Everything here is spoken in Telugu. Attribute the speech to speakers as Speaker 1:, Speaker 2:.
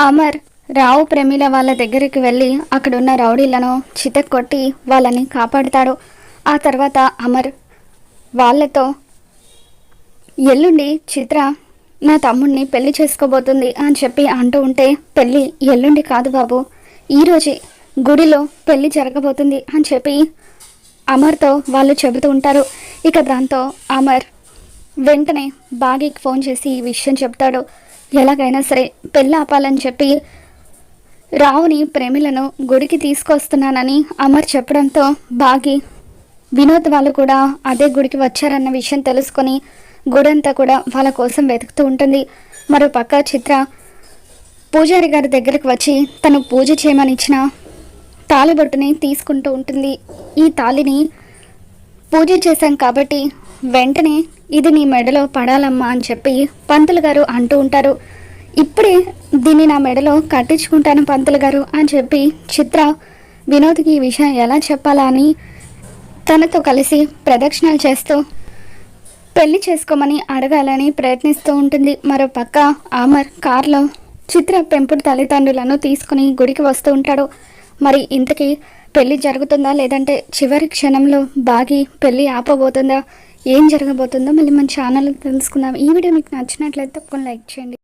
Speaker 1: అమర్ రావు ప్రమీల వాళ్ళ దగ్గరికి వెళ్ళి అక్కడున్న రౌడీలను చితక్కొట్టి వాళ్ళని కాపాడుతాడు. ఆ తర్వాత అమర్ వాళ్ళతో ఎల్లుండి చిత్ర నా తమ్ముడిని పెళ్లి చేసుకోబోతుంది అని చెప్పి అంటూ ఉంటే, పెళ్ళి ఎల్లుండి కాదు బాబు, ఈరోజే గుడిలో పెళ్లి జరగబోతుంది అని చెప్పి అమర్తో వాళ్ళు చెబుతూ ఉంటారు. ఇక దాంతో అమర్ వెంటనే బాగీకి ఫోన్ చేసి ఈ విషయం చెప్తాడు. ఎలాగైనా సరే పెళ్ళి ఆపాలని చెప్పి రావుని ప్రేమిలను గుడికి తీసుకొస్తున్నానని అమర్ చెప్పడంతో బాగి వినోద్ వాళ్ళు కూడా అదే గుడికి వచ్చారన్న విషయం తెలుసుకొని గుడంతా కూడా వాళ్ళ కోసం వెతుకుతూ ఉంటుంది. మరో పక్క చిత్ర పూజారి గారి దగ్గరికి వచ్చి తను పూజ చేయమని ఇచ్చిన తాళిబొట్టుని తీసుకుంటూ ఉంటుంది. ఈ తాళిని పూజ చేశాం కాబట్టి వెంటనే ఇది నీ మెడలో పడాలమ్మా అని చెప్పి పంతులు గారు అంటూ ఉంటారు. ఇప్పుడే దీన్ని నా మెడలో కట్టించుకుంటాను పంతులు గారు అని చెప్పి చిత్ర వినోద్కి ఈ విషయం ఎలా చెప్పాలా అని తనతో కలిసి ప్రదక్షిణాలు చేస్తూ పెళ్లి చేసుకోమని అడగాలని ప్రయత్నిస్తూ ఉంటుంది. మరో పక్క అమర్ కార్లో చిత్ర పెంపుడు తల్లిదండ్రులను తీసుకుని గుడికి వస్తూ ఉంటాడు. మరి ఇంతకీ పెళ్లి జరుగుతుందా లేదంటే చివరి క్షణంలో బాగి పెళ్లి ఆపబోతుందా, ఏం జరగబోతుందో మళ్ళీ మన ఛానల్ తెలుసుకుందాం. ఈ వీడియో మీకు నచ్చినట్లయితే తప్పకుండా లైక్ చేయండి.